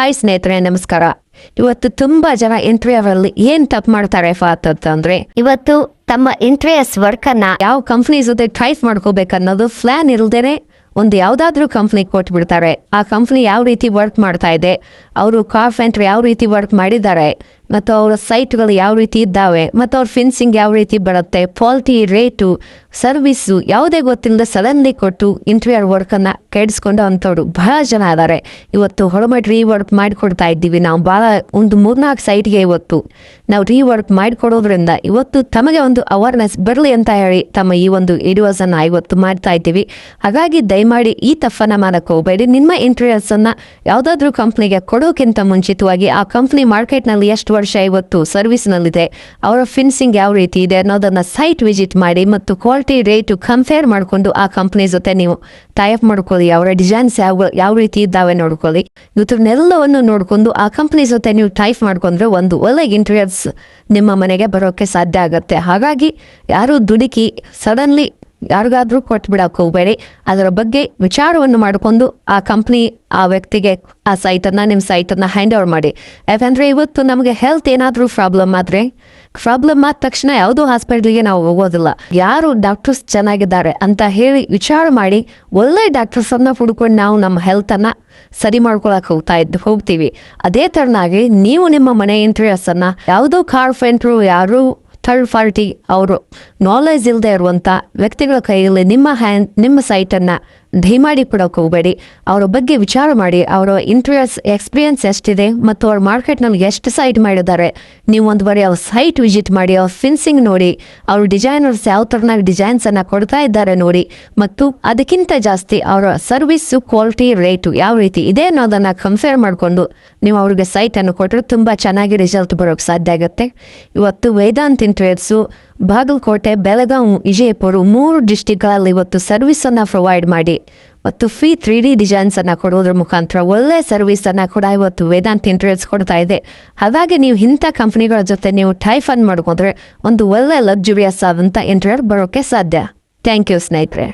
Hi ಸ್ನೇಹಿತರೆ, ನಮಸ್ಕಾರ. ಇವತ್ತು ತುಂಬಾ ಜನ ಇಂಟರ್ವ್ಯೂವಲ್ಲಿ ಏನ್ ತಪ್ಪು ಮಾಡ್ತಾರೆ ಅಂತಂದ್ರೆ, ಇವತ್ತು ತಮ್ಮ ಇಂಟರ್ವ್ಯೂಸ್ ವರ್ಕ್ ಅನ್ನ ಯಾವ ಕಂಪ್ನಿ ಜೊತೆ ಟ್ರೈಸ್ ಮಾಡ್ಕೋಬೇಕನ್ನೋದು ಪ್ಲಾನ್ ಇಲ್ದೇನೆ ಒಂದು ಯಾವ್ದಾದ್ರು ಕಂಪ್ನಿ ಕೊಟ್ಬಿಡ್ತಾರೆ. ಆ ಕಂಪ್ನಿ ಯಾವ ರೀತಿ ವರ್ಕ್ ಮಾಡ್ತಾ ಇದೆ, ಅವರು ಕಾರ್ಪೆಂಟರ್ ಯಾವ ರೀತಿ ವರ್ಕ್ ಮಾಡಿದ್ದಾರೆ, ಮತ್ತು ಅವರ ಸೈಟ್ಗಳು ಯಾವ ರೀತಿ ಇದ್ದಾವೆ, ಮತ್ತು ಅವ್ರ ಫಿನ್ಸಿಂಗ್ ಯಾವ ರೀತಿ ಬರುತ್ತೆ, ಕ್ವಾಲಿಟಿ, ರೇಟು, ಸರ್ವಿಸು ಯಾವುದೇ ಗೊತ್ತಿಲ್ಲದೆ ಸಡನ್ಲಿ ಕೊಟ್ಟು ಇಂಟೀರಿಯರ್ ವರ್ಕನ್ನು ಕೆಡಿಸ್ಕೊಂಡು ಅಂಥವ್ರು ಬಹಳ ಜನ ಇದ್ದಾರೆ. ಇವತ್ತು ಹೊರಮಟ್ ರೀವರ್ಕ್ ಮಾಡಿಕೊಡ್ತಾ ಇದ್ದೀವಿ. ನಾವು ಭಾಳ ಒಂದು 3-4 ಸೈಟ್ಗೆ ಇವತ್ತು ನಾವು ರೀವರ್ಕ್ ಮಾಡಿಕೊಡೋದ್ರಿಂದ ಇವತ್ತು ತಮಗೆ ಒಂದು ಅವೇರ್ನೆಸ್ ಬರಲಿ ಅಂತ ಹೇಳಿ ತಮ್ಮ ಈ ಒಂದು ವಿಡಿಯೋಸನ್ನು ಇವತ್ತು ಮಾಡ್ತಾ ಇದ್ದೀವಿ. ಹಾಗಾಗಿ ದಯಮಾಡಿ ಈ ತಪ್ಪನ್ನು ಮಾಡೋಕ್ಕೆ ಹೋಗಬೇಡಿ. ನಿಮ್ಮ ಇಂಟೀರಿಯರ್ಸನ್ನು ಯಾವುದಾದ್ರೂ ಕಂಪ್ನಿಗೆ ಕೊಡೋಕ್ಕಿಂತ ಮುಂಚಿತವಾಗಿ ಆ ಕಂಪ್ನಿ ಮಾರ್ಕೆಟ್ನಲ್ಲಿ ಎಷ್ಟು ವರ್ಷ ಇವತ್ತು ಸರ್ವಿಸ್ನಲ್ಲಿದೆ, ಅವರ ಫಿನ್ಸಿಂಗ್ ಯಾವ ರೀತಿ ಇದೆ ಅನ್ನೋದನ್ನು ಸೈಟ್ ವಿಸಿಟ್ ಮಾಡಿ ಮತ್ತು ಕ್ವಾಲಿಟಿ, ರೇಟು ಕಂಪೇರ್ ಮಾಡಿಕೊಂಡು ಆ ಕಂಪ್ನಿ ಜೊತೆ ನೀವು ಟೈಪ್ ಮಾಡ್ಕೊಳ್ಳಿ. ಅವರ ಡಿಸೈನ್ಸ್ ಯಾವ ರೀತಿ ಇದ್ದಾವೆ ನೋಡ್ಕೊಳ್ಳಿ. ಇವತ್ತನ್ನೆಲ್ಲವನ್ನು ನೋಡಿಕೊಂಡು ಆ ಕಂಪ್ನಿ ಜೊತೆ ನೀವು ಟೈಪ್ ಮಾಡ್ಕೊಂಡ್ರೆ ಒಂದು ಒಳ್ಳೆ ಇಂಟೀರಿಯರ್ಸ್ ನಿಮ್ಮ ಮನೆಗೆ ಬರೋಕ್ಕೆ ಸಾಧ್ಯ ಆಗುತ್ತೆ. ಹಾಗಾಗಿ ಯಾರು ದುಡುಕಿ ಸಡನ್ಲಿ ಯಾರಿಗಾದ್ರೂ ಕೊಟ್ಬಿಡಕ್ಕೆ ಹೋಗಬೇಡಿ. ಅದರ ಬಗ್ಗೆ ವಿಚಾರವನ್ನು ಮಾಡಿಕೊಂಡು ಆ ಕಂಪ್ನಿ ಆ ವ್ಯಕ್ತಿಗೆ ಆ ಸೈಟನ್ನು ನಿಮ್ಮ ಸೈಟನ್ನು ಹ್ಯಾಂಡ್ ಓವರ್ ಮಾಡಿ. ಯಾಕಂದರೆ ಇವತ್ತು ನಮಗೆ ಹೆಲ್ತ್ ಏನಾದರೂ ಪ್ರಾಬ್ಲಮ್ ಆದ ತಕ್ಷಣ ಯಾವುದೋ ಹಾಸ್ಪಿಟ್ಲಿಗೆ ನಾವು ಹೋಗೋದಿಲ್ಲ. ಯಾರು ಡಾಕ್ಟರ್ಸ್ ಚೆನ್ನಾಗಿದ್ದಾರೆ ಅಂತ ಹೇಳಿ ವಿಚಾರ ಮಾಡಿ ಒಳ್ಳೆ ಡಾಕ್ಟರ್ಸನ್ನು ಹುಡ್ಕೊಂಡು ನಾವು ನಮ್ಮ ಹೆಲ್ತನ್ನು ಸರಿ ಮಾಡ್ಕೊಳಕ್ಕೆ ಹೋಗ್ತೀವಿ. ಅದೇ ಥರನಾಗಿ ನೀವು ನಿಮ್ಮ ಮನೆ ಇಂಟೀರಿಯರ್ಸನ್ನು ಯಾವುದೋ ಕಾರ್ಪೆಂಟ್ರು, ಯಾರು ಥರ್ಡ್ ಪಾರ್ಟಿ ಅವರು ನಾಲೆಜ್ ಇಲ್ಲದೆ ಇರುವಂಥ ವ್ಯಕ್ತಿಗಳ ಕೈಯಲ್ಲಿ ನಿಮ್ಮ ಸೈಟನ್ನು ದಯಮಾಡಿ ಕೊಡೋಕೆ ಹೋಗಬೇಡಿ. ಅವರ ಬಗ್ಗೆ ವಿಚಾರ ಮಾಡಿ, ಅವರ ಇಂಟೀರಿಯರ್ಸ್ ಎಕ್ಸ್ಪೀರಿಯನ್ಸ್ ಎಷ್ಟಿದೆ ಮತ್ತು ಅವ್ರ ಮಾರ್ಕೆಟ್ನಲ್ಲಿ ಎಷ್ಟು ಸೈಟ್ ಮಾಡಿದ್ದಾರೆ ನೀವು ಒಂದು ಬಾರಿ ಅವ್ರ ಸೈಟ್ ವಿಸಿಟ್ ಮಾಡಿ, ಅವ್ರ ಫಿನ್ಸಿಂಗ್ ನೋಡಿ, ಅವ್ರ ಡಿಸೈನರ್ಸ್ ಯಾವ ಥರನಾಗಿ ಡಿಸೈನ್ಸನ್ನು ಕೊಡ್ತಾ ಇದ್ದಾರೆ ನೋಡಿ, ಮತ್ತು ಅದಕ್ಕಿಂತ ಜಾಸ್ತಿ ಅವರ ಸರ್ವಿಸ್ಸು, ಕ್ವಾಲಿಟಿ, ರೇಟು ಯಾವ ರೀತಿ ಇದೆ ಅನ್ನೋದನ್ನು ಕಂಪೇರ್ ಮಾಡಿಕೊಂಡು ನೀವು ಅವ್ರಿಗೆ ಸೈಟನ್ನು ಕೊಟ್ಟರೆ ತುಂಬ ಚೆನ್ನಾಗಿ ರಿಸಲ್ಟ್ ಬರೋಕ್ಕೆ ಸಾಧ್ಯ ಆಗುತ್ತೆ. ಇವತ್ತು ವೇದಾಂತ್ ಇಂಟೀರಿಯರ್ಸು ಬಾಗಲಕೋಟೆ, ಬೆಳಗಾವಿ, ವಿಜಯಪುರ 3 ಡಿಸ್ಟಿಕ್ಗಳಲ್ಲಿ ಇವತ್ತು ಸರ್ವಿಸನ್ನು ಪ್ರೊವೈಡ್ ಮಾಡಿ ಮತ್ತು ಫ್ರೀ 3D ಡಿಸೈನ್ಸನ್ನು ಕೊಡೋದ್ರ ಮುಖಾಂತರ ಒಳ್ಳೆ ಸರ್ವಿಸನ್ನು ಕೂಡ ಇವತ್ತು ವೇದಾಂತ್ ಇಂಟೀರಿಯರ್ಸ್ ಕೊಡ್ತಾ ಇದೆ. ಹಾಗಾಗಿ ನೀವು ಇಂಥ ಕಂಪ್ನಿಗಳ ಜೊತೆ ನೀವು ಟೈಫನ್ ಮಾಡ್ಕೊಂಡ್ರೆ ಒಂದು ಒಳ್ಳೆ ಲಕ್ಸುರಿಯಸ್ ಆದಂಥ ಇಂಟೀರಿಯರ್ ಬರೋಕ್ಕೆ ಸಾಧ್ಯ. ಥ್ಯಾಂಕ್ ಯು ಸ್ನೇಹಿತರೆ.